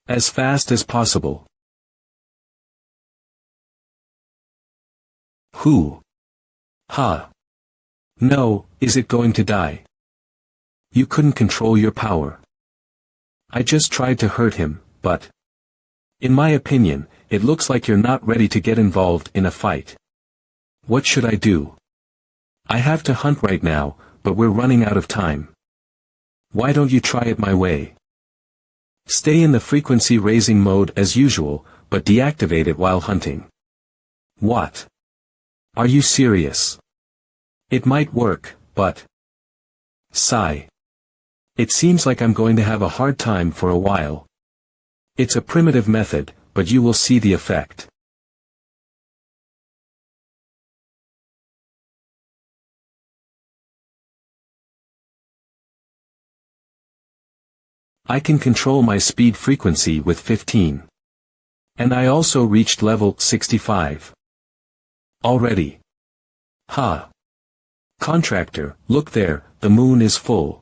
As fast as possible. Who? Ha. No, is it going to die? You couldn't control your power. I just tried to hurt him, but... In my opinion, it looks like you're not ready to get involved in a fight. What should I do? I have to hunt right now, but we're running out of time. Why don't you try it my way? Stay in the frequency raising mode as usual, but deactivate it while hunting. What? Are you serious? It might work, but... Sigh. It seems like I'm going to have a hard time for a while. It's a primitive method, but you will see the effect. I can control my speed frequency with 15. And I also reached level 65. Already. Ha. Contractor, look there, the moon is full.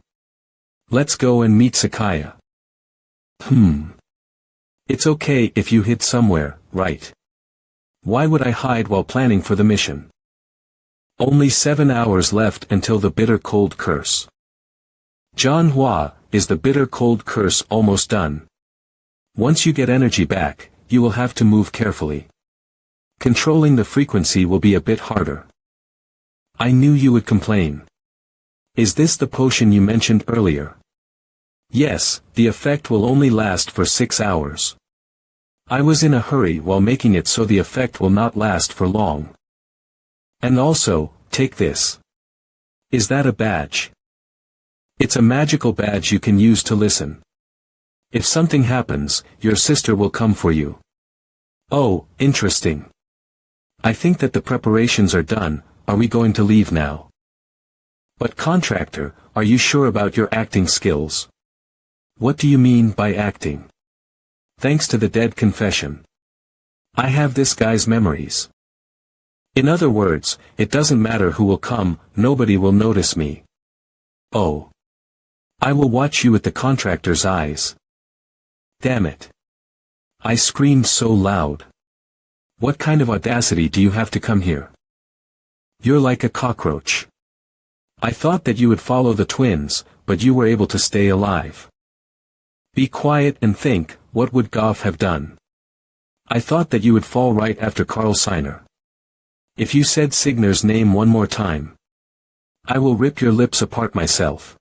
Let's go and meet Sakaya. It's okay if you hid somewhere, right? Why would I hide while planning for the mission? Only 7 hours left until the bitter cold curse. MANHWA, is the bitter cold curse almost done? Once you get energy back, you will have to move carefully. Controlling the frequency will be a bit harder. I knew you would complain. Is this the potion you mentioned earlier? Yes, the effect will only last for 6 hours. I was in a hurry while making it so the effect will not last for long. And also, take this. Is that a badge? It's a magical badge you can use to listen. If something happens, your sister will come for you. Oh, interesting. I think that the preparations are done. Are we going to leave now? But contractor, are you sure about your acting skills? What do you mean by acting? Thanks to the dead confession. I have this guy's memories. In other words, it doesn't matter who will come, nobody will notice me. Oh. I will watch you with the contractor's eyes. Damn it. I screamed so loud. What kind of audacity do you have to come here? You're like a cockroach. I thought that you would follow the twins, but you were able to stay alive. Be quiet and think, what would Goff have done? I thought that you would fall right after Carl Signer. If you said Signer's name one more time, I will rip your lips apart myself.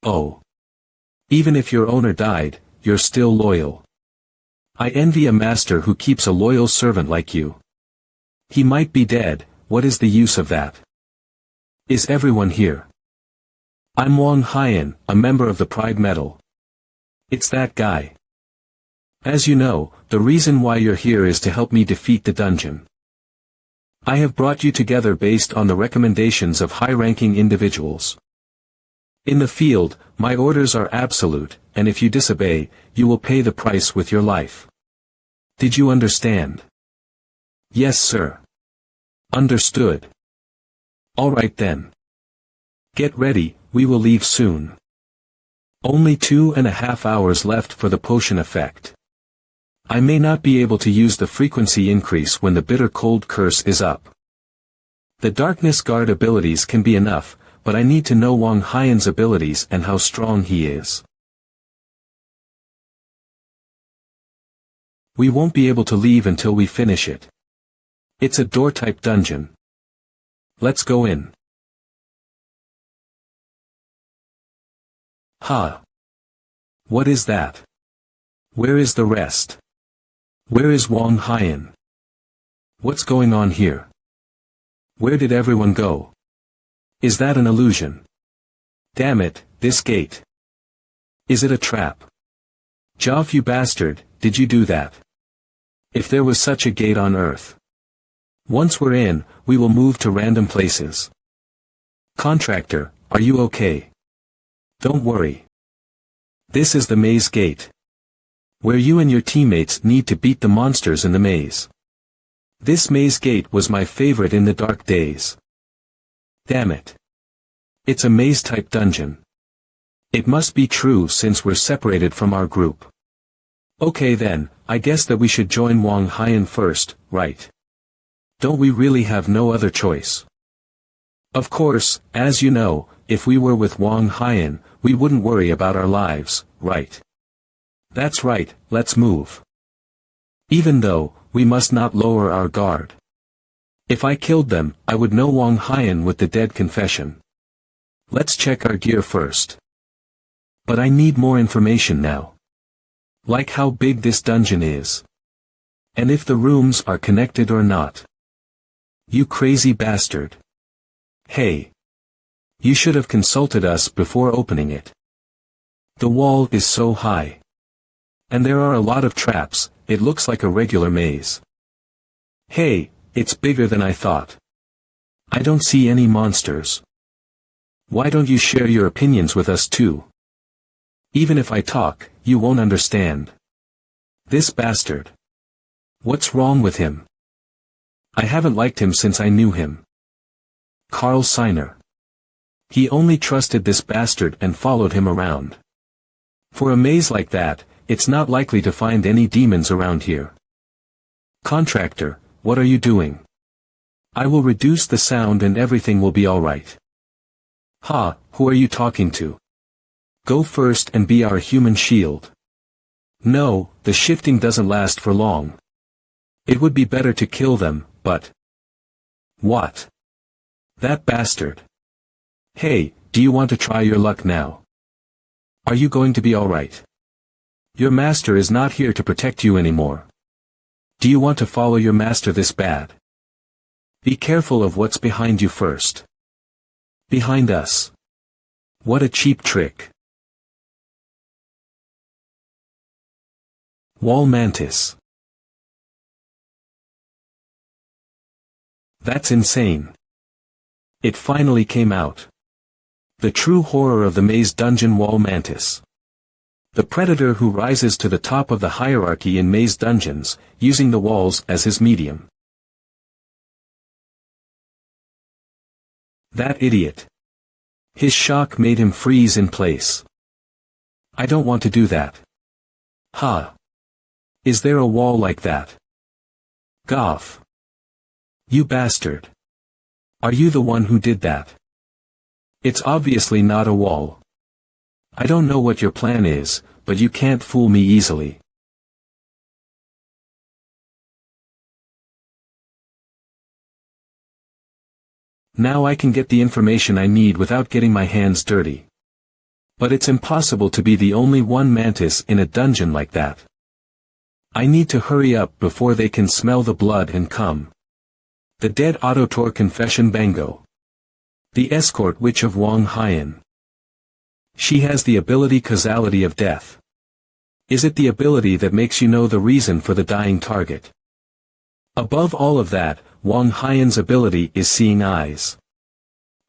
Oh. Even if your owner died, you're still loyal. I envy a master who keeps a loyal servant like you. He might be dead, what is the use of that? Is everyone here? I'm Wang Haiyan, a member of the Pride Medal. It's that guy. As you know, the reason why you're here is to help me defeat the dungeon. I have brought you together based on the recommendations of high-ranking individuals. In the field, my orders are absolute, and if you disobey, you will pay the price with your life. Did you understand? Yes, sir. Understood. All right then. Get ready, we will leave soon. Only 2.5 hours left for the potion effect. I may not be able to use the frequency increase when the bitter cold curse is up. The darkness guard abilities can be enough, but I need to know Wang Haiyan's abilities and how strong he is. We won't be able to leave until we finish it. It's a door-type dungeon. Let's go in. Ha! What is that? Where is the rest? Where is Wang Haiyan? What's going on here? Where did everyone go? Is that an illusion? Damn it, this gate. Is it a trap? Joff, you bastard, did you do that? If there was such a gate on Earth. Once we're in, we will move to random places. Contractor, are you okay? Don't worry. This is the maze gate. Where you and your teammates need to beat the monsters in the maze. This maze gate was my favorite in the dark days. Damn it. It's a maze-type dungeon. It must be true since we're separated from our group. Okay then, I guess that we should join Wang Haiyan first, right? Don't we really have no other choice? Of course, as you know, if we were with Wang Haiyan, we wouldn't worry about our lives, right? That's right, let's move. Even though, we must not lower our guard. If I killed them, I would know Wang Haiyan with the dead confession. Let's check our gear first. But I need more information now. Like how big this dungeon is. And if the rooms are connected or not. You crazy bastard. Hey. You should have consulted us before opening it. The wall is so high. And there are a lot of traps, it looks like a regular maze. Hey, it's bigger than I thought. I don't see any monsters. Why don't you share your opinions with us too? Even if I talk, you won't understand. This bastard. What's wrong with him? I haven't liked him since I knew him. Carl Seiner. He only trusted this bastard and followed him around. For a maze like that, it's not likely to find any demons around here. Contractor, what are you doing? I will reduce the sound and everything will be alright. Ha, who are you talking to? Go first and be our human shield. No, the shifting doesn't last for long. It would be better to kill them, but... What? That bastard. Hey, do you want to try your luck now? Are you going to be alright? Your master is not here to protect you anymore. Do you want to follow your master this bad? Be careful of what's behind you first. Behind us. What a cheap trick. Wall mantis. That's insane. It finally came out. The true horror of the maze dungeon wall mantis. The predator who rises to the top of the hierarchy in maze dungeons, using the walls as his medium. That idiot. His shock made him freeze in place. I don't want to do that. Ha. Is there a wall like that? Goff. You bastard. Are you the one who did that? It's obviously not a wall. I don't know what your plan is, but you can't fool me easily. Now I can get the information I need without getting my hands dirty. But it's impossible to be the only one mantis in a dungeon like that. I need to hurry up before they can smell the blood and come. The dead Autotor Confession Bango. The escort witch of Wang Haiyan. She has the ability causality of death. Is it the ability that makes you know the reason for the dying target? Above all of that, Wang Haiyan's ability is seeing eyes.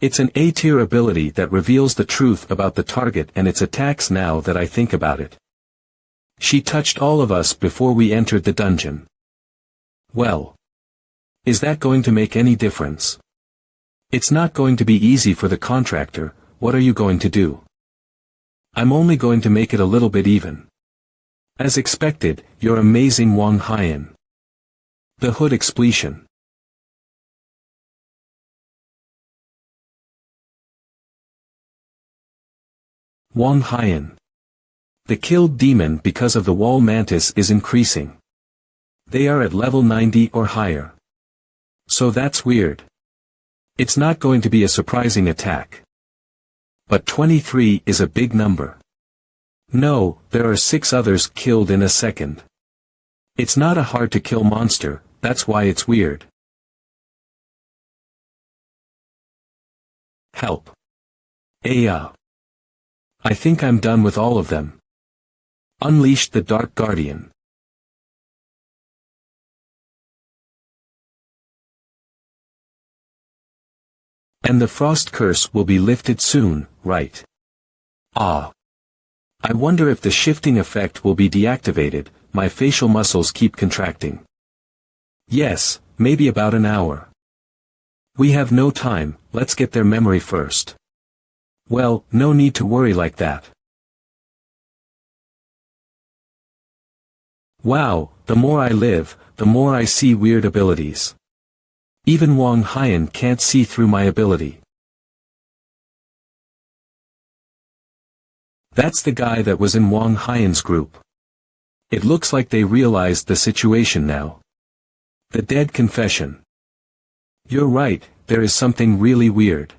It's an A-tier ability that reveals the truth about the target and its attacks now that I think about it. She touched all of us before we entered the dungeon. Well. Is that going to make any difference? It's not going to be easy for the contractor. What are you going to do? I'm only going to make it a little bit even. As expected, you're amazing Wang Haiyan. The hood expletion. Wang Haiyan. The killed demon because of the wall mantis is increasing. They are at level 90 or higher. So that's weird. It's not going to be a surprising attack. But 23 is a big number. No, there are 6 others killed in a second. It's not a hard to kill monster, that's why it's weird. Help. Aya. I think I'm done with all of them. Unleash the Dark Guardian. And the frost curse will be lifted soon, right? Ah. I wonder if the shifting effect will be deactivated. My facial muscles keep contracting. Yes, maybe about an hour. We have no time, let's get their memory first. Well, no need to worry like that. Wow, the more I live, the more I see weird abilities. Even Wang Haiyan can't see through my ability. That's the guy that was in Wang Haiyan's group. It looks like they realized the situation now. The dead confession. You're right, there is something really weird.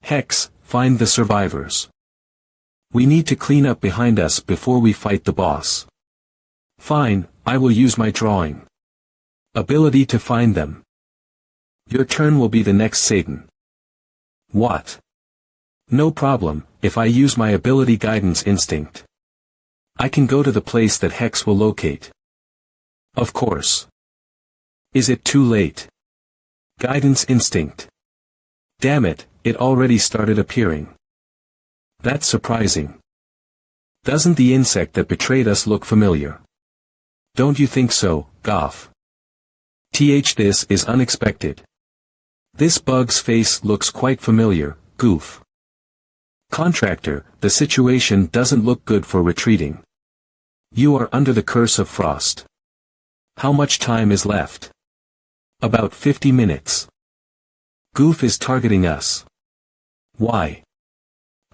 Hex, find the survivors. We need to clean up behind us before we fight the boss. Fine, I will use my drawing ability to find them. Your turn will be the next Satan. What? No problem, if I use my ability Guidance Instinct. I can go to the place that Hex will locate. Of course. Is it too late? Guidance Instinct. Damn it, it already started appearing. That's surprising. Doesn't the insect that betrayed us look familiar? Don't you think so, Goff? This is unexpected. This bug's face looks quite familiar, Goof. Contractor, the situation doesn't look good for retreating. You are under the curse of frost. How much time is left? About 50 minutes. Goof is targeting us. Why?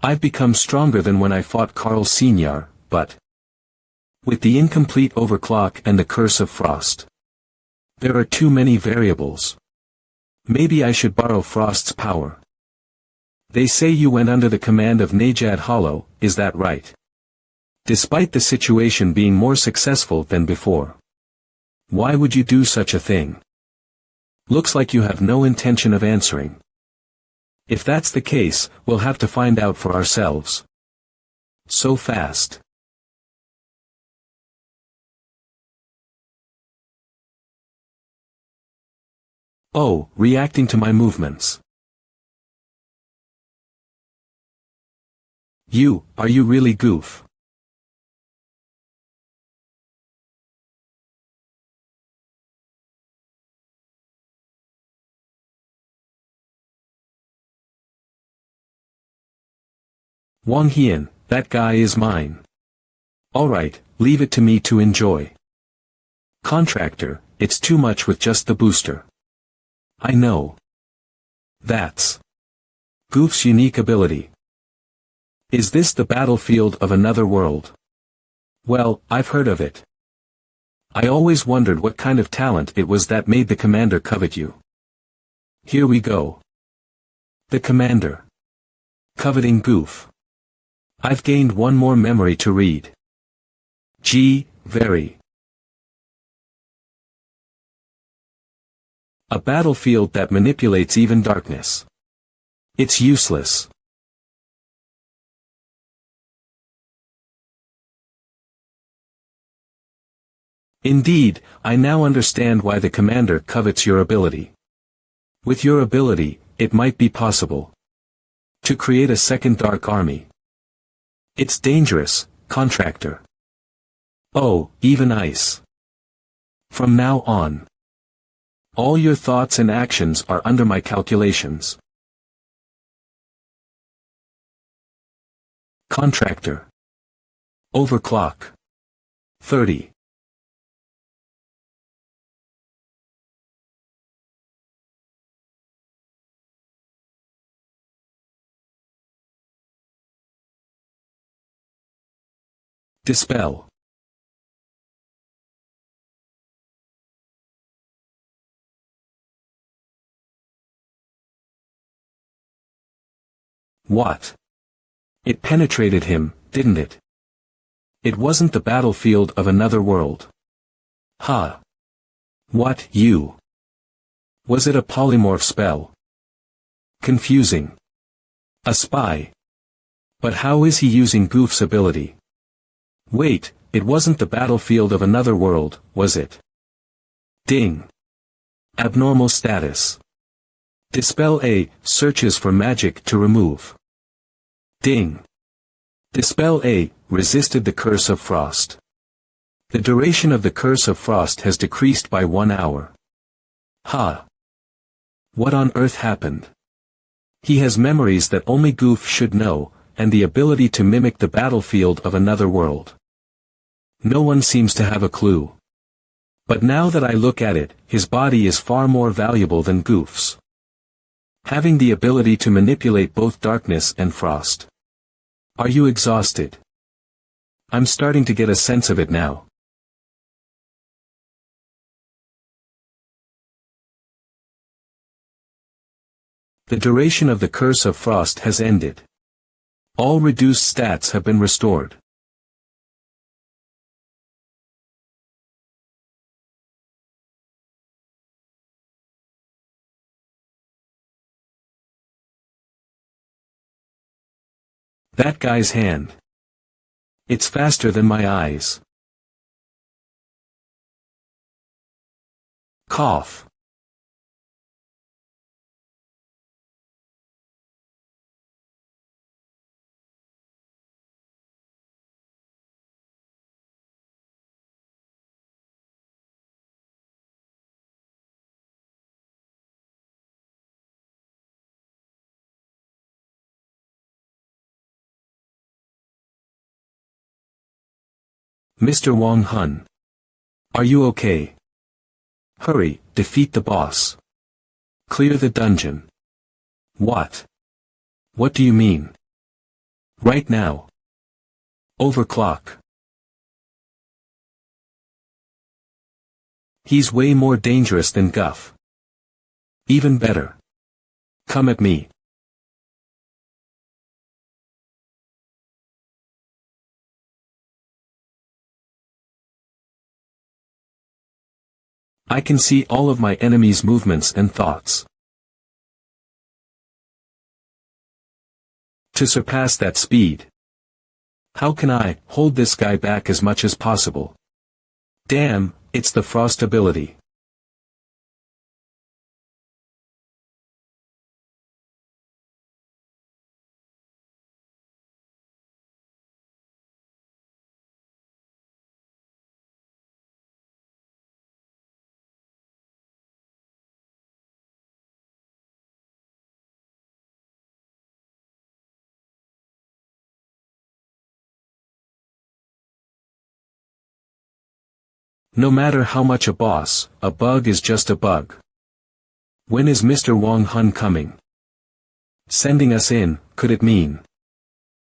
I've become stronger than when I fought Carl Senior, but with the incomplete overclock and the curse of frost, there are too many variables. Maybe I should borrow Frost's power. They say you went under the command of Najad Hollow, is that right? Despite the situation being more successful than before. Why would you do such a thing? Looks like you have no intention of answering. If that's the case, we'll have to find out for ourselves. So fast. Oh, reacting to my movements. Are you really Goof? Wang Haiyan, that guy is mine. Alright, leave it to me to enjoy. Contractor, it's too much with just the booster. I know. That's Goof's unique ability. Is this the battlefield of another world? Well, I've heard of it. I always wondered what kind of talent it was that made the commander covet you. Here we go. The commander. Coveting Goof. I've gained one more memory to read. Very. A battlefield that manipulates even darkness. It's useless. Indeed, I now understand why the commander covets your ability. With your ability, it might be possible to create a second dark army. It's dangerous, contractor. Oh, even ice. From now on, all your thoughts and actions are under my calculations. Contractor. Overclock. 30. Dispel. What? It penetrated him, didn't it? It wasn't the battlefield of another world. Huh. What, you? Was it a polymorph spell? Confusing. A spy. But how is he using Goof's ability? Wait, it wasn't the battlefield of another world, was it? Ding. Abnormal status. Dispel A, searches for magic to remove. Ding. Dispel A, resisted the curse of frost. The duration of the curse of frost has decreased by 1 hour. Ha. What on earth happened? He has memories that only Goof should know, and the ability to mimic the battlefield of another world. No one seems to have a clue. But now that I look at it, his body is far more valuable than Goof's. Having the ability to manipulate both darkness and frost. Are you exhausted? I'm starting to get a sense of it now. The duration of the curse of frost has ended. All reduced stats have been restored. That guy's hand. It's faster than my eyes. Cough. Mr. Wong Hun. Are you okay? Hurry, defeat the boss. Clear the dungeon. What? What do you mean? Right now. Overclock. He's way more dangerous than Guff. Even better. Come at me. I can see all of my enemies' movements and thoughts. To surpass that speed. How can I hold this guy back as much as possible? Damn, it's the frost ability. No matter how much a boss, a bug is just a bug. When is Mr. Wong Hun coming? Sending us in, could it mean?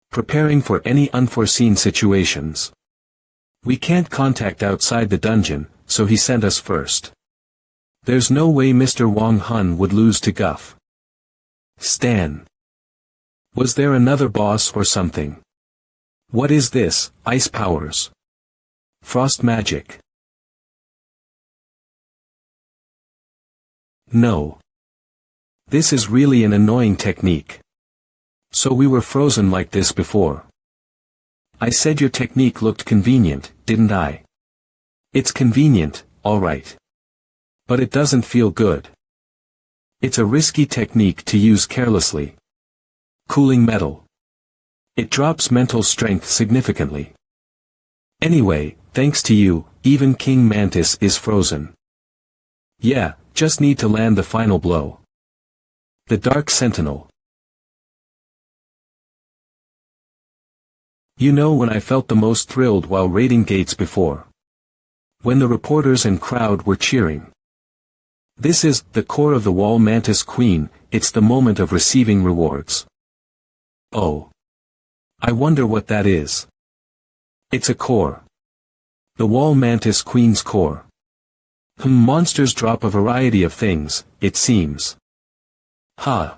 Preparing for any unforeseen situations. We can't contact outside the dungeon, so he sent us first. There's no way Mr. Wong Hun would lose to Guff. Stan. Was there another boss or something? What is this, ice powers? Frost magic. No. This is really an annoying technique. So we were frozen like this before. I said your technique looked convenient, didn't I? It's convenient, alright. But it doesn't feel good. It's a risky technique to use carelessly. Cooling metal. It drops mental strength significantly. Anyway, thanks to you, even King Mantis is frozen. Yeah, just need to land the final blow. The Dark Sentinel. You know when I felt the most thrilled while raiding gates before? When the reporters and crowd were cheering. This is the core of the wall Mantis Queen, it's the moment of receiving rewards. Oh. I wonder what that is. It's a core. The wall Mantis Queen's core. Monsters drop a variety of things, it seems. Huh.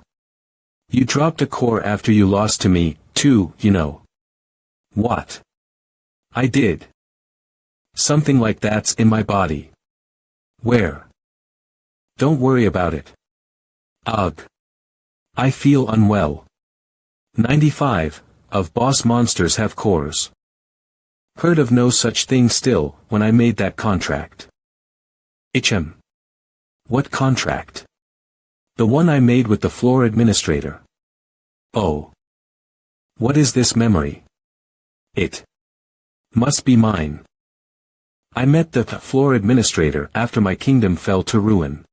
You dropped a core after you lost to me, too, you know. What? I did. Something like that's in my body. Where? Don't worry about it. Ugh. I feel unwell. 95 of boss monsters have cores. Heard of no such thing still, when I made that contract. HM. What contract? The one I made with the floor administrator. Oh. What is this memory? It must be mine. I met the floor administrator after my kingdom fell to ruin.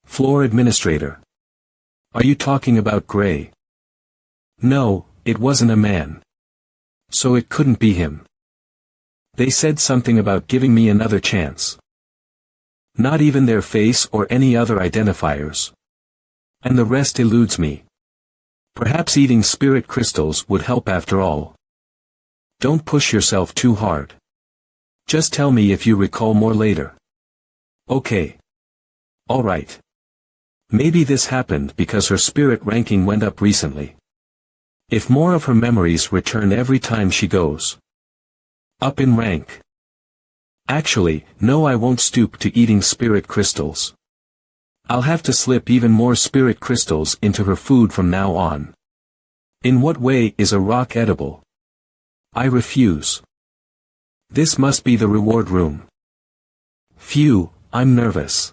Floor administrator. Are you talking about Gray? No, it wasn't a man. So it couldn't be him. They said something about giving me another chance. Not even their face or any other identifiers. And the rest eludes me. Perhaps eating spirit crystals would help after all. Don't push yourself too hard. Just tell me if you recall more later. Okay. Alright. Maybe this happened because her spirit ranking went up recently. If more of her memories return every time she goes up in rank. Actually, no, I won't stoop to eating spirit crystals. I'll have to slip even more spirit crystals into her food from now on. In what way is a rock edible? I refuse. This must be the reward room. Phew, I'm nervous.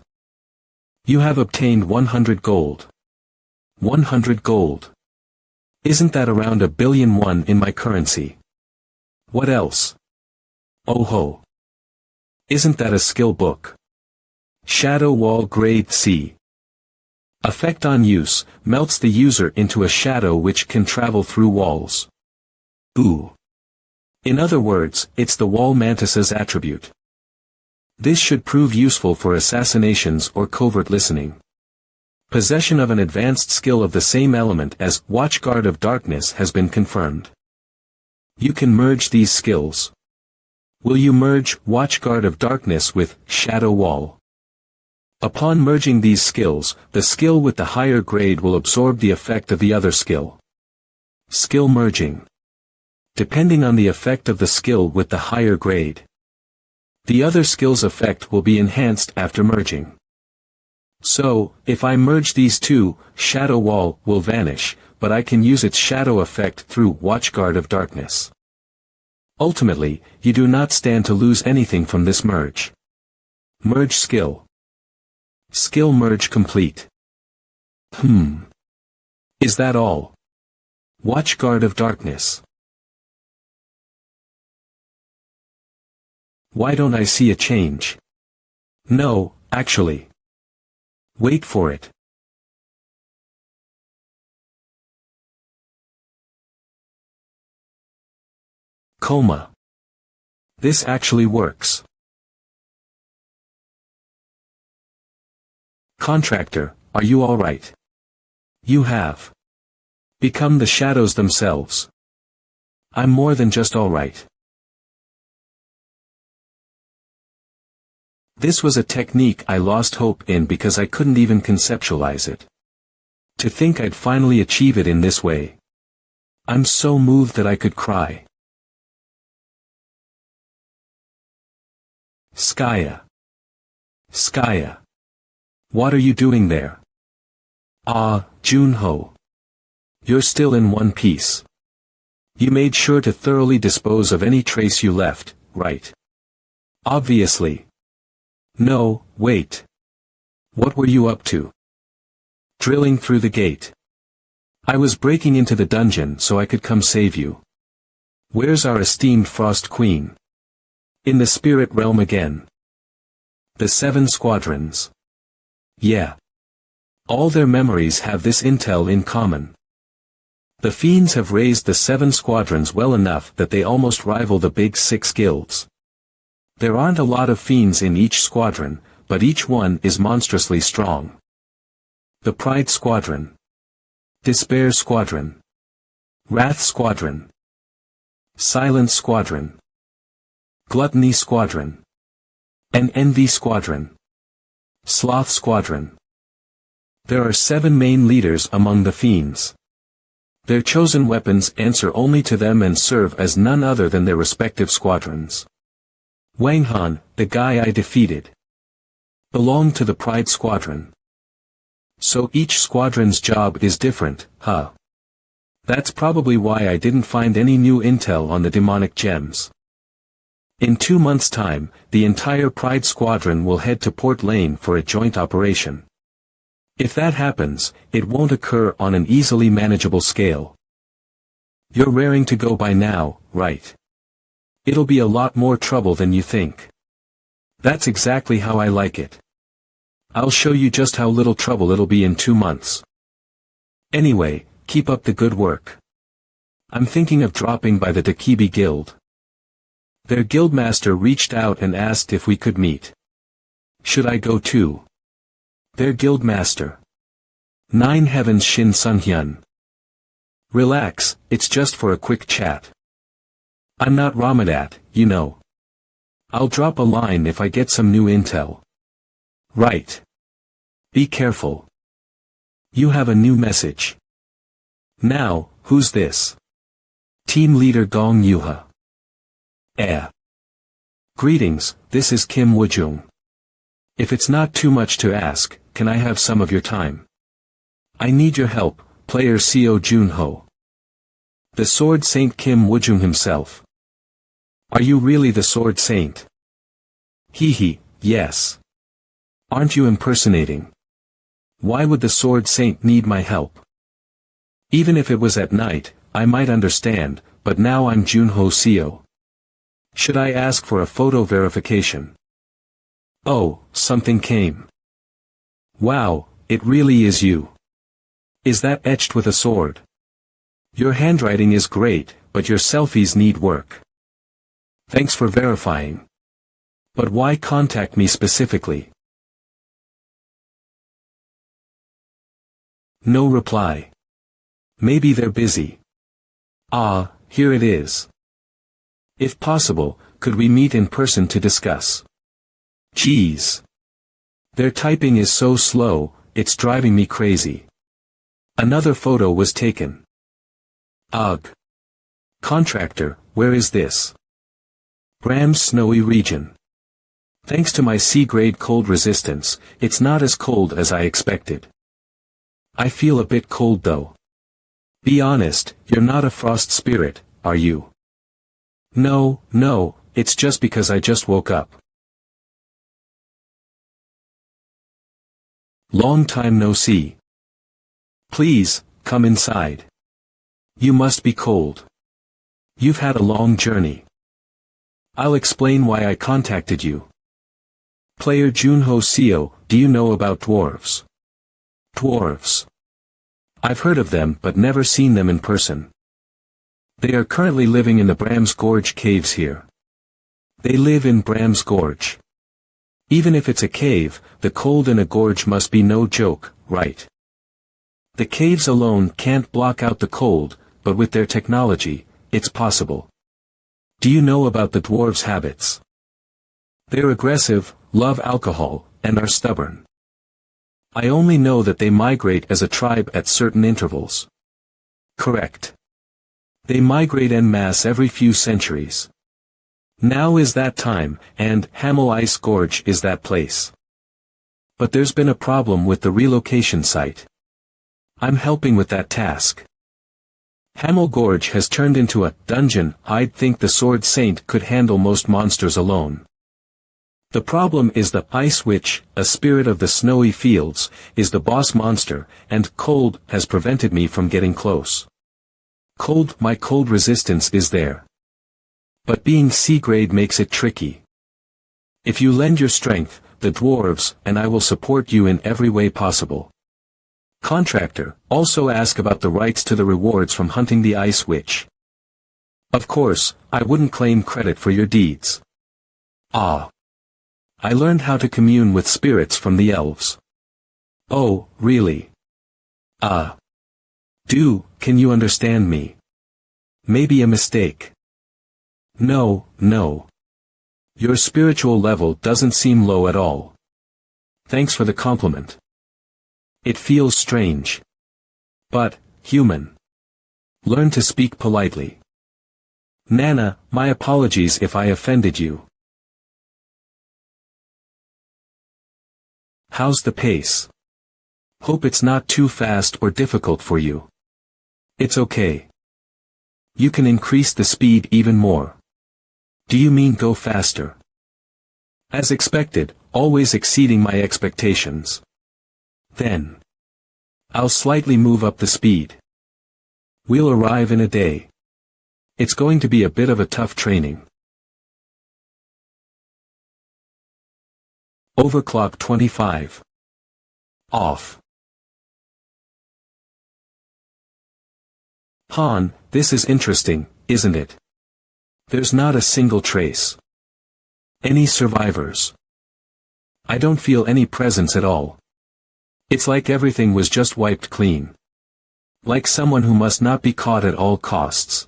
You have obtained 100 gold. 100 gold. Isn't that around 1,000,000,001 in my currency? What else? Oh ho. Isn't that a skill book? Shadow Wall Grade C. Effect on use, melts the user into a shadow which can travel through walls. Ooh. In other words, it's the wall mantis's attribute. This should prove useful for assassinations or covert listening. Possession of an advanced skill of the same element as Watchguard of Darkness has been confirmed. You can merge these skills. Will you merge Watchguard of Darkness with Shadow Wall? Upon merging these skills, the skill with the higher grade will absorb the effect of the other skill. Skill merging. Depending on the effect of the skill with the higher grade, the other skill's effect will be enhanced after merging. So, if I merge these two, Shadow Wall will vanish, but I can use its shadow effect through Watchguard of Darkness. Ultimately, you do not stand to lose anything from this merge. Merge skill. Skill merge complete. Is that all? Watchguard of Darkness. Why don't I see a change? No, actually. Wait for it. Coma. This actually works. Contractor, are you alright? You have become the shadows themselves. I'm more than just alright. This was a technique I lost hope in because I couldn't even conceptualize it. To think I'd finally achieve it in this way. I'm so moved that I could cry. Skaya. Skaya. What are you doing there? Ah, Junho. You're still in one piece. You made sure to thoroughly dispose of any trace you left, right? Obviously. No, wait. What were you up to? Drilling through the gate. I was breaking into the dungeon so I could come save you. Where's our esteemed Frost Queen? In the spirit realm again. The 7 squadrons. Yeah. All their memories have this intel in common. The fiends have raised the 7 squadrons well enough that they almost rival the big 6 guilds. There aren't a lot of fiends in each squadron, but each one is monstrously strong. The Pride Squadron. Despair Squadron. Wrath Squadron. Silence Squadron. Gluttony Squadron. An Envy Squadron. Sloth Squadron. There are 7 main leaders among the fiends. Their chosen weapons answer only to them and serve as none other than their respective squadrons. Wang Han, the guy I defeated, belonged to the Pride Squadron. So each squadron's job is different, huh? That's probably why I didn't find any new intel on the demonic gems. In 2 months' time, the entire Pride Squadron will head to Port Lane for a joint operation. If that happens, it won't occur on an easily manageable scale. You're raring to go by now, right? It'll be a lot more trouble than you think. That's exactly how I like it. I'll show you just how little trouble it'll be in 2 months. Anyway, keep up the good work. I'm thinking of dropping by the Takibi Guild. Their guildmaster reached out and asked if we could meet. Should I go too? Their guildmaster. 9 Heavens Shin Sun-hyun. Relax, it's just for a quick chat. I'm not Ramadat, you know. I'll drop a line if I get some new intel. Right. Be careful. You have a new message. Now, who's this? Team leader Gong Yuha. Greetings, this is Kim Woojung. If it's not too much to ask, can I have some of your time? I need your help, player Seo Junho. The Sword Saint Kim Woojung himself. Are you really the Sword Saint? Hee, yes. Aren't you impersonating? Why would the Sword Saint need my help? Even if it was at night, I might understand, but now I'm Junho Seo. Should I ask for a photo verification? Oh, something came. Wow, it really is you. Is that etched with a sword? Your handwriting is great, but your selfies need work. Thanks for verifying. But why contact me specifically? No reply. Maybe they're busy. Ah, here it is. If possible, could we meet in person to discuss? Jeez. Their typing is so slow, it's driving me crazy. Another photo was taken. Ugh. Contractor, where is this? Bram's snowy region. Thanks to my C-grade cold resistance, it's not as cold as I expected. I feel a bit cold though. Be honest, you're not a frost spirit, are you? No, it's just because I just woke up. Long time no see. Please, come inside. You must be cold. You've had a long journey. I'll explain why I contacted you. Player Junho Seo, do you know about dwarves? Dwarves. I've heard of them but never seen them in person. They are currently living in the Bram's Gorge caves here. They live in Bram's Gorge. Even if it's a cave, the cold in a gorge must be no joke, right? The caves alone can't block out the cold, but with their technology, it's possible. Do you know about the dwarves' habits? They're aggressive, love alcohol, and are stubborn. I only know that they migrate as a tribe at certain intervals. Correct. They migrate en masse every few centuries. Now is that time, and Hamel Ice Gorge is that place. But there's been a problem with the relocation site. I'm helping with that task. Hamel Gorge has turned into a dungeon. I'd think the Sword Saint could handle most monsters alone. The problem is the Ice Witch, a spirit of the snowy fields, is the boss monster, and cold has prevented me from getting close. My cold resistance is there. But being C-grade makes it tricky. If you lend your strength, the dwarves, and I will support you in every way possible. Contractor, also ask about the rights to the rewards from hunting the Ice Witch. Of course, I wouldn't claim credit for your deeds. Ah. I learned how to commune with spirits from the elves. Oh, really? Can you understand me? Maybe a mistake. No. Your spiritual level doesn't seem low at all. Thanks for the compliment. It feels strange. But, human. Learn to speak politely. Nana, my apologies if I offended you. How's the pace? Hope it's not too fast or difficult for you. It's okay. You can increase the speed even more. Do you mean go faster? As expected, always exceeding my expectations. Then. I'll slightly move up the speed. We'll arrive in a day. It's going to be a bit of a tough training. Overclock 25. Off. Han, this is interesting, isn't it? There's not a single trace. Any survivors? I don't feel any presence at all. It's like everything was just wiped clean. Like someone who must not be caught at all costs.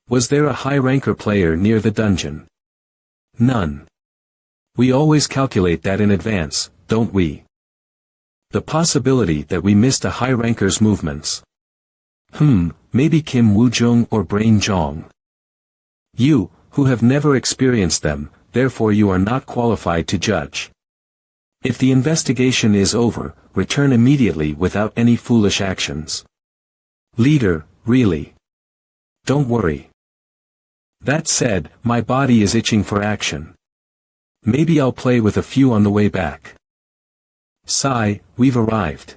Was there a high-ranker player near the dungeon? None. We always calculate that in advance, don't we? The possibility that we missed a high-ranker's movements. Maybe Kim Woo-jung or Brain Jong. You, who have never experienced them, therefore you are not qualified to judge. If the investigation is over, return immediately without any foolish actions. Leader, really. Don't worry. That said, my body is itching for action. Maybe I'll play with a few on the way back. Sigh, we've arrived.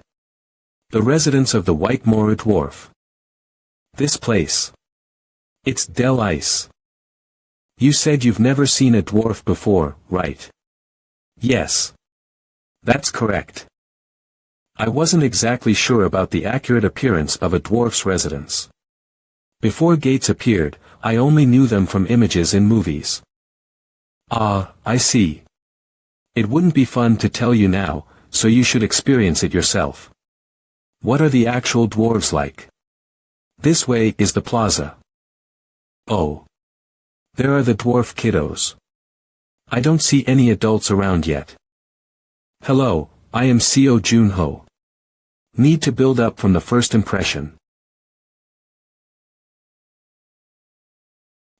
The residence of the White Mora Dwarf. This place. It's Del Ice. You said you've never seen a dwarf before, right? Yes. That's correct. I wasn't exactly sure about the accurate appearance of a dwarf's residence. Before gates appeared, I only knew them from images in movies. Ah, I see. It wouldn't be fun to tell you now, so you should experience it yourself. What are the actual dwarves like? This way is the plaza. Oh. There are the dwarf kiddos. I don't see any adults around yet. Hello, I am Seo Junho. Need to build up from the first impression.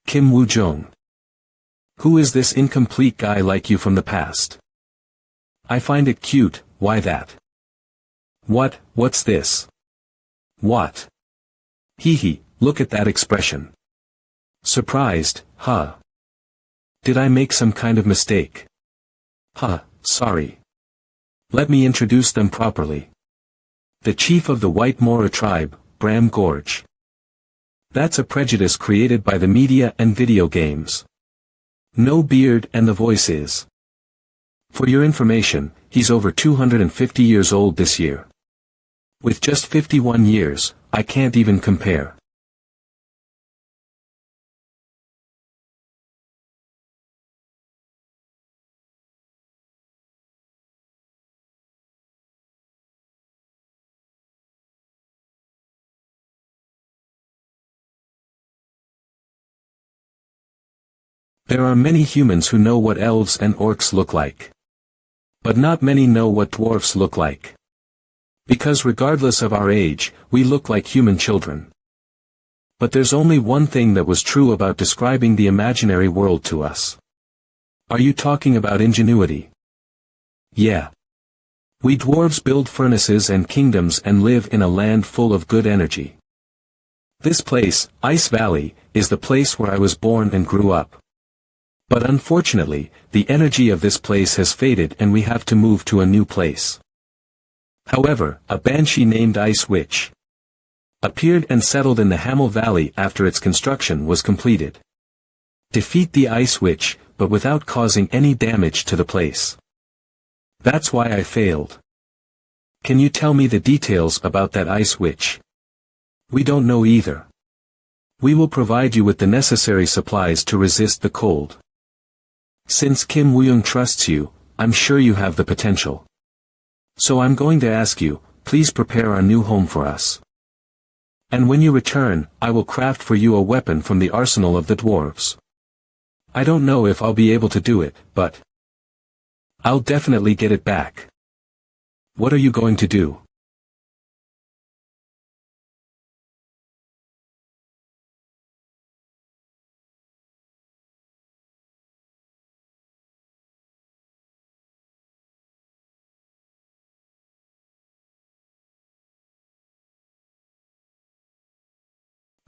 Kim Woo-jung. Who is this incomplete guy like you from the past? I find it cute, why that? What's this? What? Hee, look at that expression. Surprised, huh? Did I make some kind of mistake? Sorry. Let me introduce them properly. The chief of the White Mora tribe, Bram Gorge. That's a prejudice created by the media and video games. No beard and the voice is. For your information, he's over 250 years old this year. With just 51 years, I can't even compare. There are many humans who know what elves and orcs look like. But not many know what dwarfs look like. Because regardless of our age, we look like human children. But there's only one thing that was true about describing the imaginary world to us. Are you talking about ingenuity? Yeah. We dwarves build furnaces and kingdoms and live in a land full of good energy. This place, Ice Valley, is the place where I was born and grew up. But unfortunately, the energy of this place has faded and we have to move to a new place. However, a banshee named Ice Witch appeared and settled in the Hamel Valley after its construction was completed. Defeat the Ice Witch, but without causing any damage to the place. That's why I failed. Can you tell me the details about that Ice Witch? We don't know either. We will provide you with the necessary supplies to resist the cold. Since Kim Woo-jung trusts you, I'm sure you have the potential. So I'm going to ask you, please prepare our new home for us. And when you return, I will craft for you a weapon from the arsenal of the dwarves. I don't know if I'll be able to do it, but I'll definitely get it back. What are you going to do?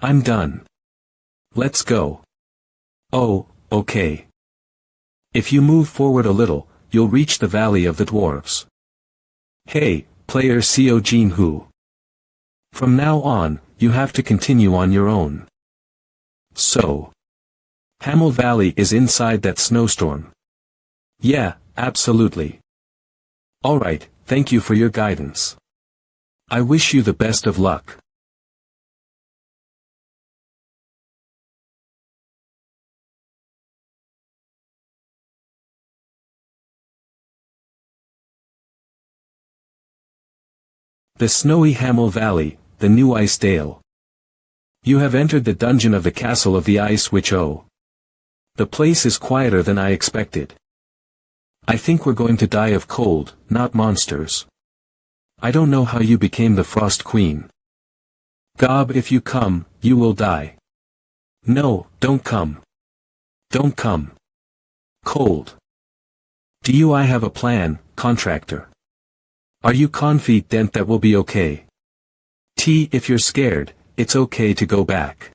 I'm done. Let's go. Oh, okay. If you move forward a little, you'll reach the Valley of the Dwarves. Hey, player Seo Jin-hoo. From now on, you have to continue on your own. So. Hamel Valley is inside that snowstorm. Yeah, absolutely. Alright, thank you for your guidance. I wish you the best of luck. The snowy Hamel Valley, the new Ice Dale. You have entered the dungeon of the castle of the Ice Witch. Oh. The place is quieter than I expected. I think we're going to die of cold, not monsters. I don't know how you became the Frost Queen. Gob, if you come, you will die. No, don't come. Don't come. Cold. Do you? I have a plan, contractor. Are you confident that will be okay? If you're scared, it's okay to go back.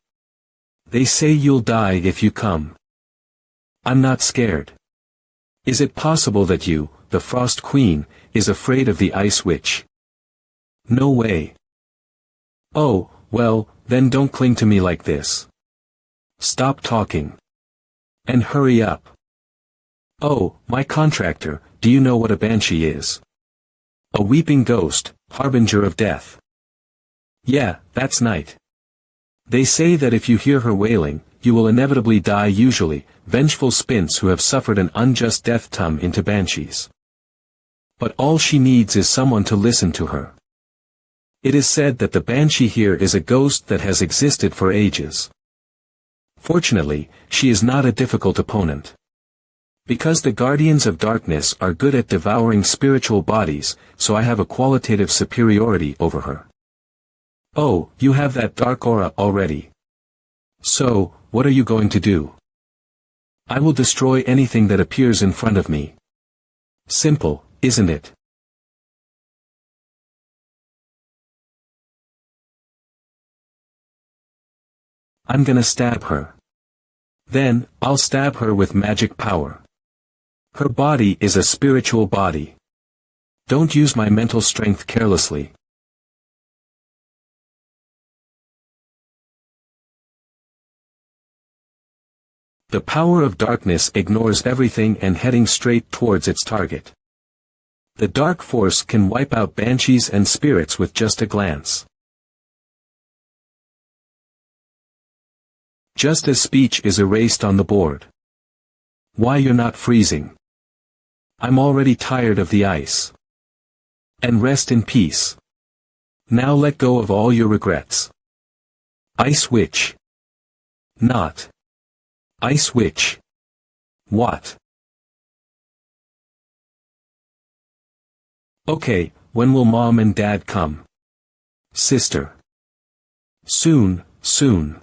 They say you'll die if you come. I'm not scared. Is it possible that you, the Frost Queen, is afraid of the Ice Witch? No way. Oh, well, then don't cling to me like this. Stop talking. And hurry up. Oh, my contractor, do you know what a banshee is? A weeping ghost, harbinger of death. Yeah, that's night. They say that if you hear her wailing, you will inevitably die. Usually, vengeful spints who have suffered an unjust death turn into banshees. But all she needs is someone to listen to her. It is said that the banshee here is a ghost that has existed for ages. Fortunately, she is not a difficult opponent. Because the Guardians of Darkness are good at devouring spiritual bodies, so I have a qualitative superiority over her. Oh, you have that dark aura already. So, what are you going to do? I will destroy anything that appears in front of me. Simple, isn't it? I'm gonna stab her. Then, I'll stab her with magic power. Her body is a spiritual body. Don't use my mental strength carelessly. The power of darkness ignores everything and heading straight towards its target. The dark force can wipe out banshees and spirits with just a glance. Just as speech is erased on the board. Why you're not freezing? I'm already tired of the ice. And rest in peace. Now let go of all your regrets. Ice Witch. Not. Ice Witch. What? Okay, when will Mom and Dad come? Sister. Soon, soon.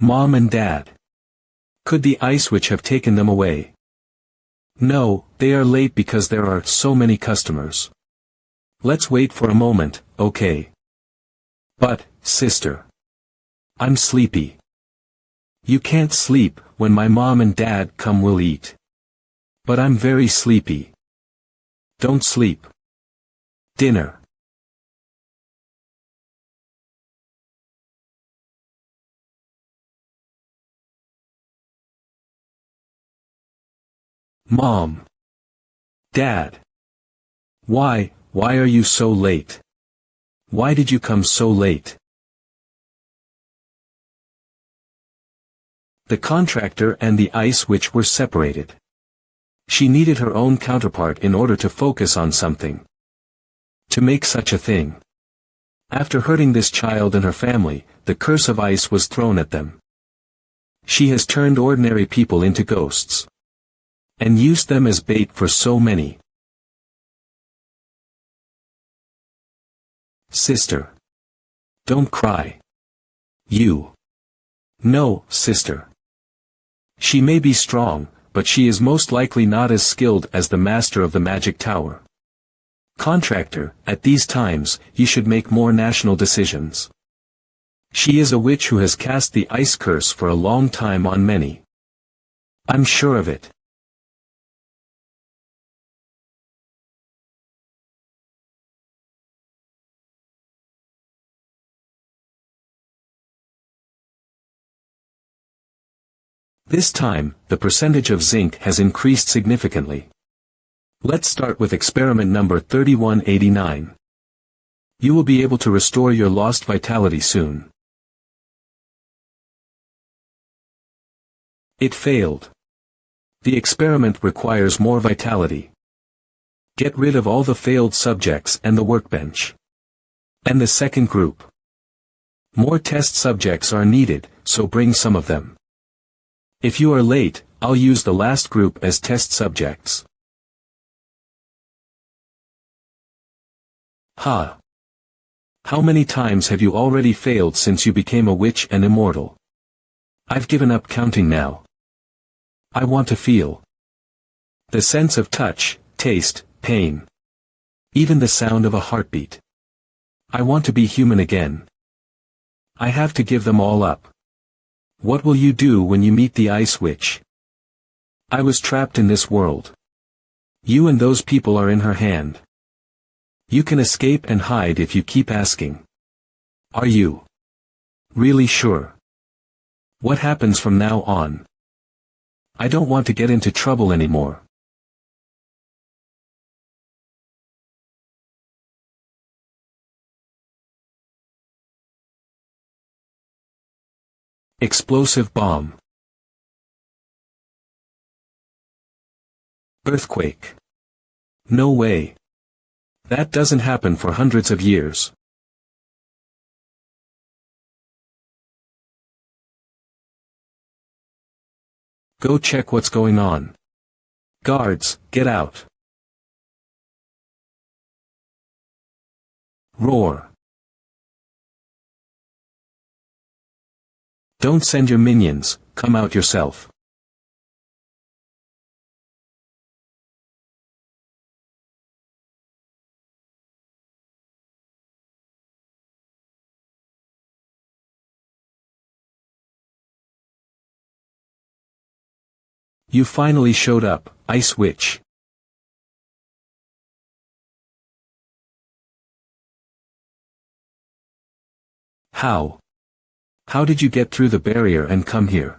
Mom and Dad. Could the Ice Witch have taken them away? No, they are late because there are so many customers. Let's wait for a moment, okay? But, sister. I'm sleepy. You can't sleep. When my mom and dad come we'll eat. But I'm very sleepy. Don't sleep. Dinner. Mom. Dad. Why are you so late? Why did you come so late? The contractor and the Ice Witch were separated. She needed her own counterpart in order to focus on something. To make such a thing. After hurting this child and her family, the curse of ice was thrown at them. She has turned ordinary people into ghosts. And used them as bait for so many. Sister. Don't cry. You. No, sister. She may be strong, but she is most likely not as skilled as the master of the magic tower. Contractor, at these times, you should make more national decisions. She is a witch who has cast the ice curse for a long time on many. I'm sure of it. This time, the percentage of zinc has increased significantly. Let's start with experiment number 3189. You will be able to restore your lost vitality soon. It failed. The experiment requires more vitality. Get rid of all the failed subjects and the workbench. And the second group. More test subjects are needed, so bring some of them. If you are late, I'll use the last group as test subjects. Ha! How many times have you already failed since you became a witch and immortal? I've given up counting now. I want to feel the sense of touch, taste, pain. Even the sound of a heartbeat. I want to be human again. I have to give them all up. What will you do when you meet the Ice Witch? I was trapped in this world. You and those people are in her hand. You can escape and hide if you keep asking. Are you really sure? What happens from now on? I don't want to get into trouble anymore. Explosive bomb. Earthquake. No way. That doesn't happen for hundreds of years. Go check what's going on. Guards, get out. Roar. Don't send your minions, come out yourself. You finally showed up, Ice Witch. How? How did you get through the barrier and come here?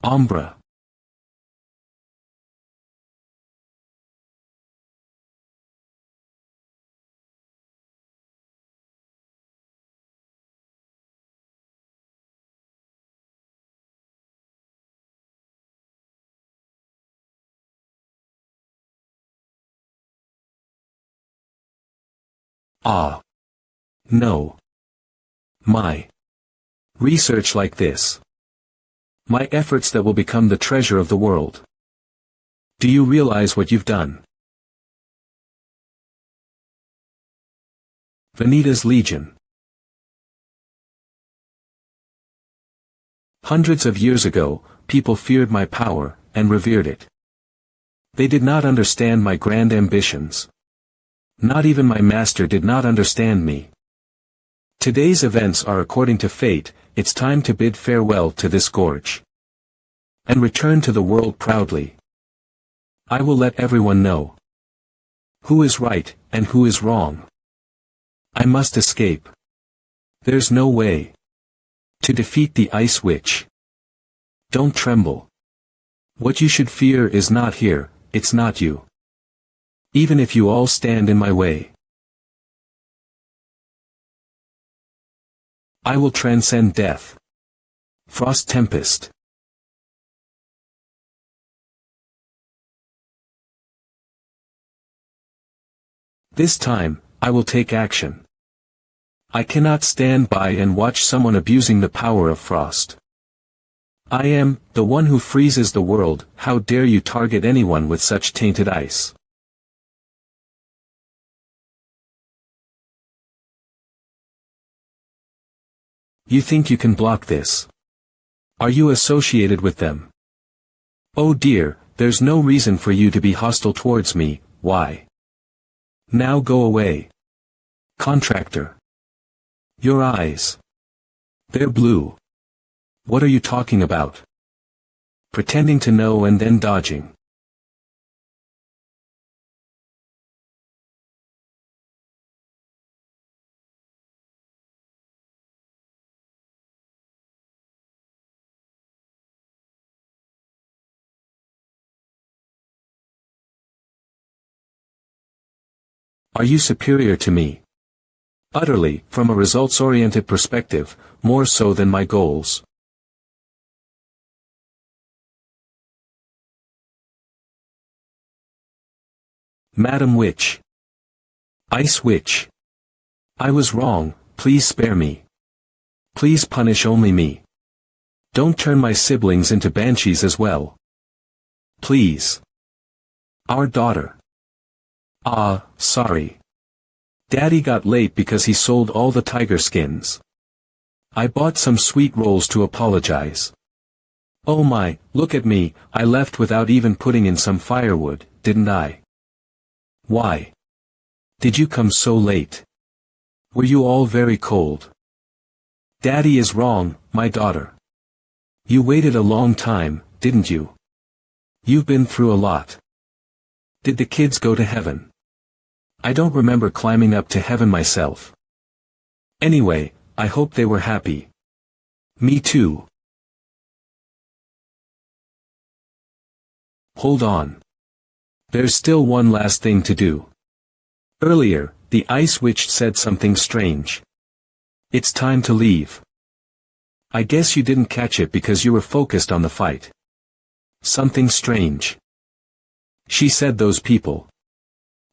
Umbra. Ah. No. My research like this. My efforts that will become the treasure of the world. Do you realize what you've done? Vanita's Legion. Hundreds of years ago, people feared my power, and revered it. They did not understand my grand ambitions. Not even my master did not understand me. Today's events are according to fate. It's time to bid farewell to this gorge. And return to the world proudly. I will let everyone know who is right, and who is wrong. I must escape. There's no way to defeat the Ice Witch. Don't tremble. What you should fear is not here, it's not you. Even if you all stand in my way. I will transcend death. Frost Tempest. This time, I will take action. I cannot stand by and watch someone abusing the power of frost. I am the one who freezes the world. How dare you target anyone with such tainted ice? You think you can block this? Are you associated with them? Oh dear, there's no reason for you to be hostile towards me. Why? Now go away. Contractor. Your eyes. They're blue. What are you talking about? Pretending to know and then dodging. Are you superior to me? Utterly, from a results-oriented perspective, more so than my goals. Madam Witch. Ice Witch. I was wrong, please spare me. Please punish only me. Don't turn my siblings into banshees as well. Please. Our daughter. Ah, sorry. Daddy got late because he sold all the tiger skins. I bought some sweet rolls to apologize. Oh my, look at me, I left without even putting in some firewood, didn't I? Why? Did you come so late? Were you all very cold? Daddy is wrong, my daughter. You waited a long time, didn't you? You've been through a lot. Did the kids go to heaven? I don't remember climbing up to heaven myself. Anyway, I hope they were happy. Me too. Hold on. There's still one last thing to do. Earlier, the Ice Witch said something strange. It's time to leave. I guess you didn't catch it because you were focused on the fight. Something strange. She said those people.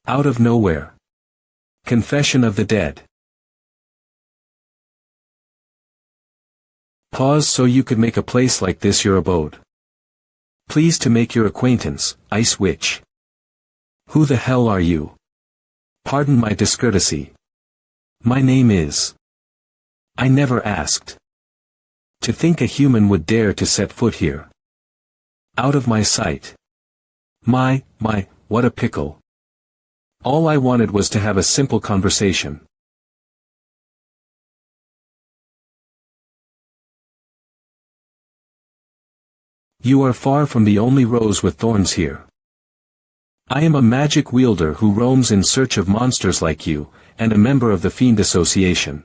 Out of nowhere. Confession of the Dead. Pause so you could make a place like this your abode. Pleased to make your acquaintance, Ice Witch. Who the hell are you? Pardon my discourtesy. My name is. I never asked. To think a human would dare to set foot here. Out of my sight. My, what a pickle. All I wanted was to have a simple conversation. You are far from the only rose with thorns here. I am a magic wielder who roams in search of monsters like you, and a member of the Fiend Association.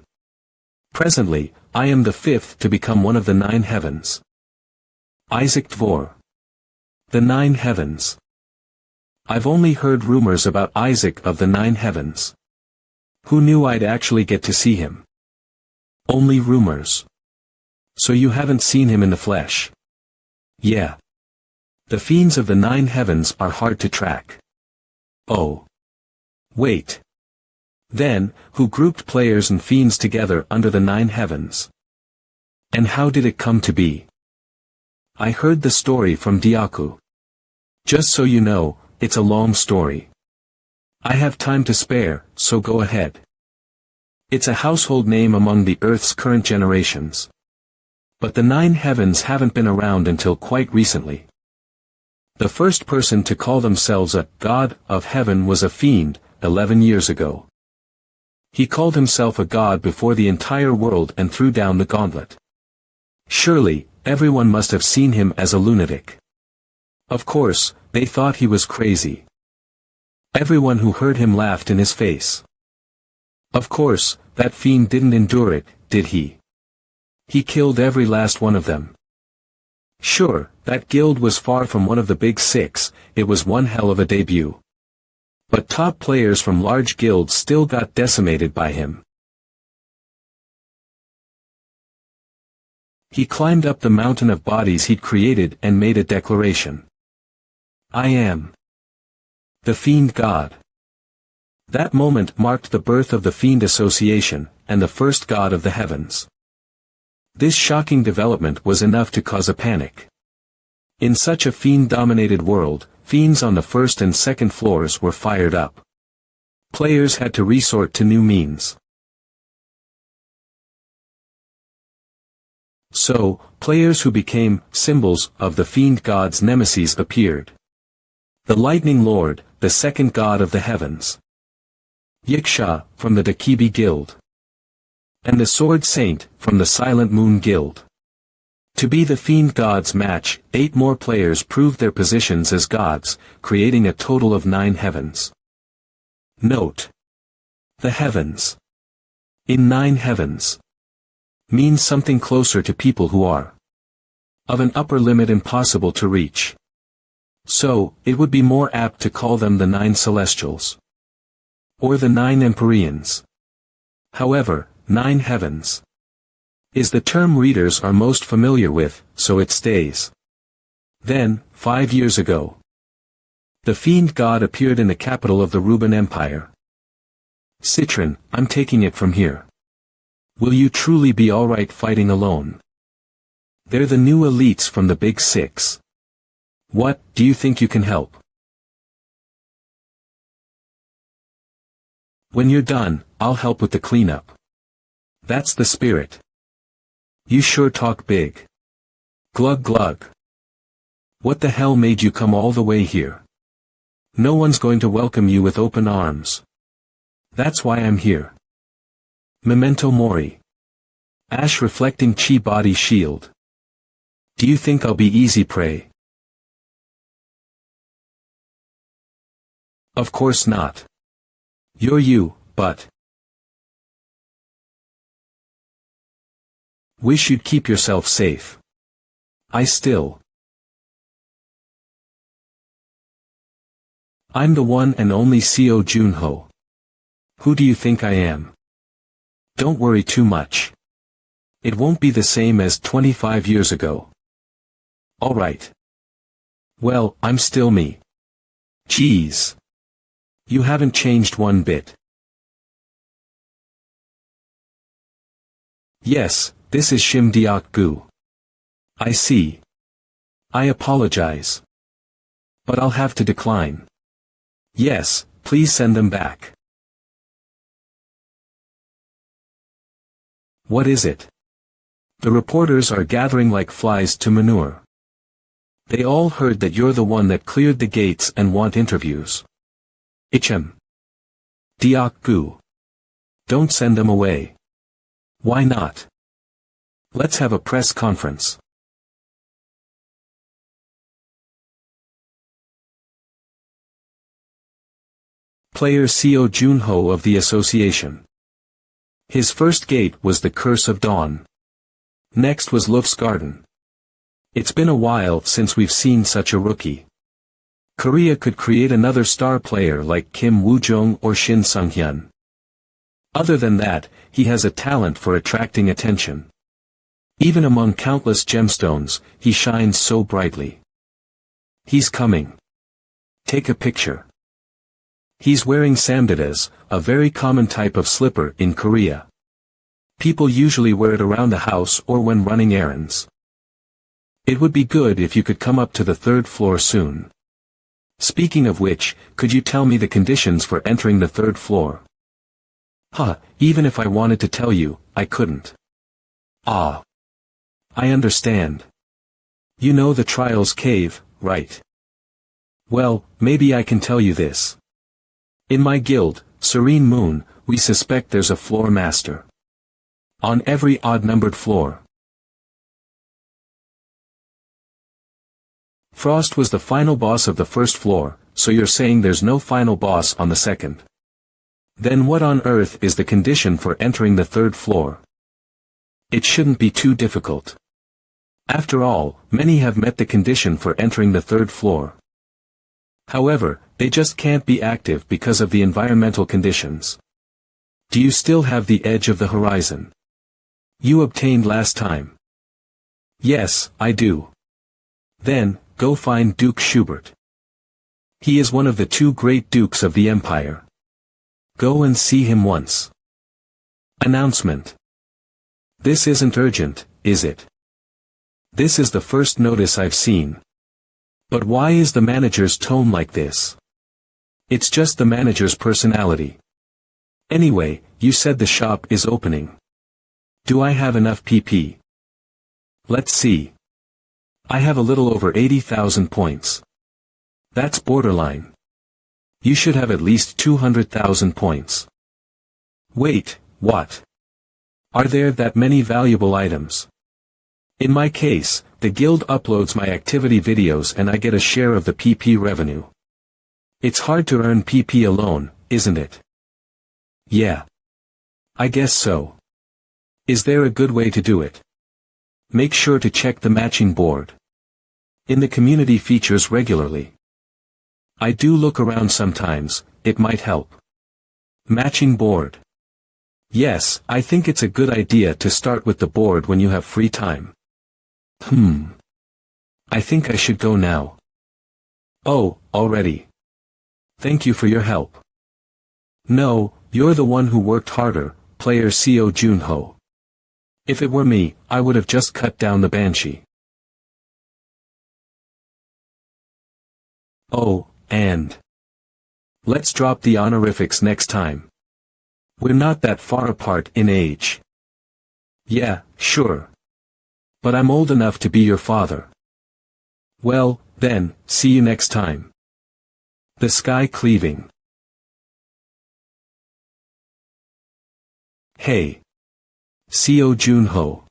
Presently, I am the fifth to become one of the 9 heavens. Isaac Dvor. The 9 heavens. I've only heard rumors about Isaac of the 9 heavens. Who knew I'd actually get to see him? Only rumors. So you haven't seen him in the flesh? Yeah. The fiends of the 9 heavens are hard to track. Oh. Wait. Then, who grouped players and fiends together under the 9 heavens? And how did it come to be? I heard the story from Diaku. Just so you know, it's a long story. I have time to spare, so go ahead. It's a household name among the Earth's current generations. But the 9 heavens haven't been around until quite recently. The first person to call themselves a god of heaven was a fiend, 11 years ago. He called himself a god before the entire world and threw down the gauntlet. Surely, everyone must have seen him as a lunatic. Of course, they thought he was crazy. Everyone who heard him laughed in his face. Of course, that fiend didn't endure it, did he? He killed every last one of them. Sure, that guild was far from one of the big 6, it was one hell of a debut. But top players from large guilds still got decimated by him. He climbed up the mountain of bodies he'd created and made a declaration. I am the Fiend God. That moment marked the birth of the Fiend Association, and the first god of the heavens. This shocking development was enough to cause a panic. In such a fiend-dominated world, fiends on the first and second floors were fired up. Players had to resort to new means. So, players who became symbols of the fiend god's nemesis appeared. The Lightning Lord, the second god of the heavens. Yiksha, from the Dakibi Guild. And the Sword Saint, from the Silent Moon Guild. To be the fiend god's match, 8 more players proved their positions as gods, creating a total of 9 heavens. Note. The heavens. In 9 heavens. Means something closer to people who are of an upper limit impossible to reach. So, it would be more apt to call them the 9 celestials. Or the 9 empyreans. However, 9 heavens is the term readers are most familiar with, so it stays. Then, 5 years ago, The fiend god appeared in the capital of the Ruben Empire. Citron, I'm taking it from here. Will you truly be alright fighting alone? They're the new elites from the Big Six. What, do you think you can help? When you're done, I'll help with the cleanup. That's the spirit. You sure talk big. Glug glug. What the hell made you come all the way here? No one's going to welcome you with open arms. That's why I'm here. Memento mori. Ash reflecting chi body shield. Do you think I'll be easy prey? Of course not. You're you, but wish you'd keep yourself safe. I'm the one and only Seo Junho. Who do you think I am? Don't worry too much. It won't be the same as 25 years ago. Alright. Well, I'm still me. Jeez. You haven't changed one bit. Yes, this is Shim Diak Gu. I see. I apologize. But I'll have to decline. Yes, please send them back. What is it? The reporters are gathering like flies to manure. They all heard that you're the one that cleared the gates and want interviews. Ichem. Diak Gu. Don't send them away. Why not? Let's have a press conference. Player Seo Junho of the Association. His first gate was the Curse of Dawn. Next was Luf's Garden. It's been a while since we've seen such a rookie. Korea could create another star player like Kim Woo-jung or Shin Sung-hyun. Other than that, he has a talent for attracting attention. Even among countless gemstones, he shines so brightly. He's coming. Take a picture. He's wearing samdedas, a very common type of slipper in Korea. People usually wear it around the house or when running errands. It would be good if you could come up to the 3rd floor soon. Speaking of which, could you tell me the conditions for entering the 3rd floor? Even if I wanted to tell you, I couldn't. I understand. You know the Trials Cave, right? Well, maybe I can tell you this. In my guild, Serene Moon, we suspect there's a floor master. On every odd-numbered floor. Frost was the final boss of the 1st floor, so you're saying there's no final boss on the 2nd. Then what on earth is the condition for entering the 3rd floor? It shouldn't be too difficult. After all, many have met the condition for entering the 3rd floor. However, they just can't be active because of the environmental conditions. Do you still have the edge of the horizon you obtained last time? Yes, I do. Then, go find Duke Schubert. He is one of the 2 great dukes of the empire. Go and see him once. Announcement. This isn't urgent, is it? This is the first notice I've seen. But why is the manager's tone like this? It's just the manager's personality. Anyway, you said the shop is opening. Do I have enough PP? Let's see. I have a little over 80,000 points. That's borderline. You should have at least 200,000 points. Wait, what? Are there that many valuable items? In my case, the guild uploads my activity videos and I get a share of the PP revenue. It's hard to earn PP alone, isn't it? Yeah. I guess so. Is there a good way to do it? Make sure to check the matching board. In the community features regularly. I do look around sometimes, it might help. Matching board. Yes, I think it's a good idea to start with the board when you have free time. I think I should go now. Oh, already. Thank you for your help. No, you're the one who worked harder, player Seo Junho. If it were me, I would have just cut down the Banshee. Oh, and let's drop the honorifics next time. We're not that far apart in age. Yeah, sure. But I'm old enough to be your father. Well, then, see you next time. The sky cleaving. Hey. Seo Junho.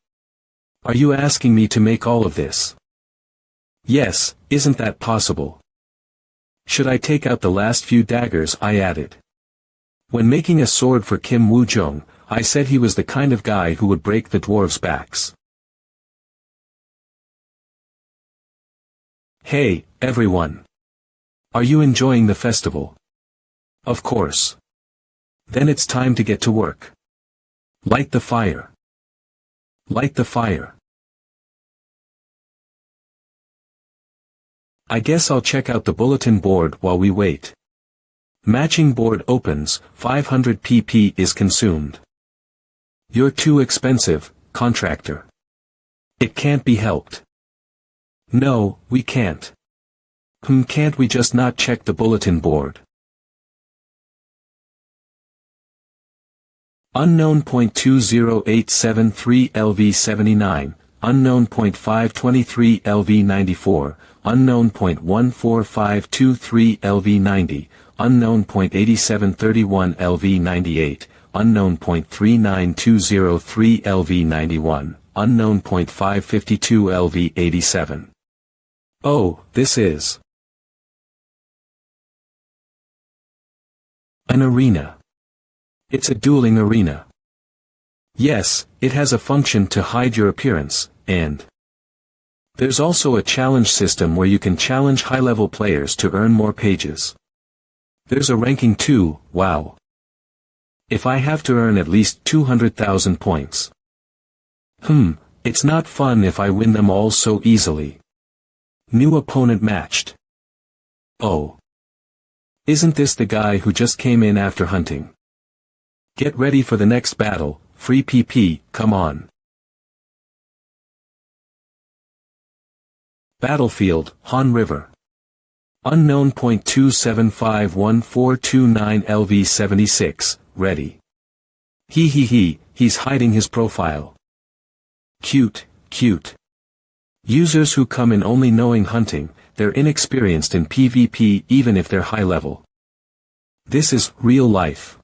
Are you asking me to make all of this? Yes, isn't that possible? Should I take out the last few daggers I added? When making a sword for Kim Woo-jung, I said he was the kind of guy who would break the dwarves' backs. Hey, everyone. Are you enjoying the festival? Of course. Then it's time to get to work. Light the fire. Light the fire. I guess I'll check out the bulletin board while we wait. Matching board opens, 500 pp is consumed. You're too expensive, contractor. It can't be helped. No, we can't. Can't we just not check the bulletin board? Unknown .20873 LV79, unknown .523 LV94, unknown .14523 LV90, unknown .8731 LV98, unknown .39203 LV91, unknown .552 LV87. Oh, this is an arena. It's a dueling arena. Yes, it has a function to hide your appearance, and there's also a challenge system where you can challenge high-level players to earn more pages. There's a ranking too, wow. If I have to earn at least 200,000 points. It's not fun if I win them all so easily. New opponent matched. Oh. Isn't this the guy who just came in after hunting? Get ready for the next battle, free PP, come on. Battlefield, Han River. Unknown .2751429 LV76, ready. He's hiding his profile. Cute, cute. Users who come in only knowing hunting, they're inexperienced in PvP even if they're high level. This is real life.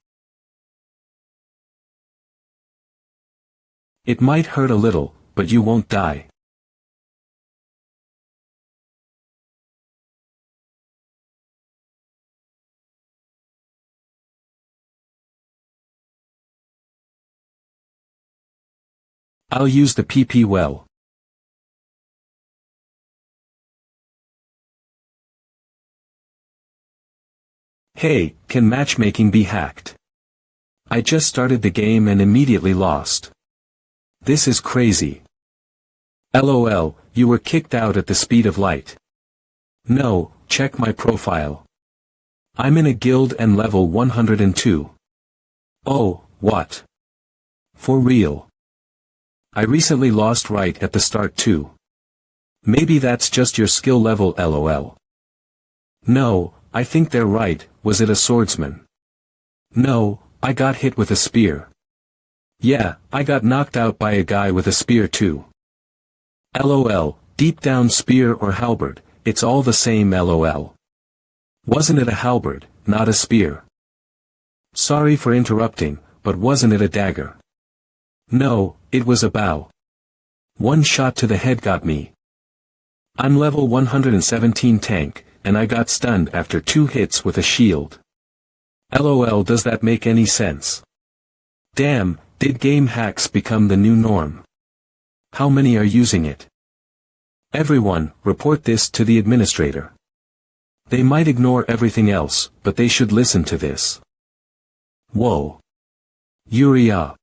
It might hurt a little, but you won't die. I'll use the PP well. Hey, can matchmaking be hacked? I just started the game and immediately lost. This is crazy. LOL, you were kicked out at the speed of light. No, check my profile. I'm in a guild and level 102. Oh, what? For real? I recently lost right at the start too. Maybe that's just your skill level LOL. No, I think they're right, was it a swordsman? No, I got hit with a spear. Yeah, I got knocked out by a guy with a spear too. LOL, deep down spear or halberd, it's all the same LOL. Wasn't it a halberd, not a spear? Sorry for interrupting, but wasn't it a dagger? No, it was a bow. One shot to the head got me. I'm level 117 tank, and I got stunned after 2 hits with a shield. LOL, does that make any sense? Damn, did game hacks become the new norm? How many are using it? Everyone, report this to the administrator. They might ignore everything else, but they should listen to this. Whoa. Yuri up.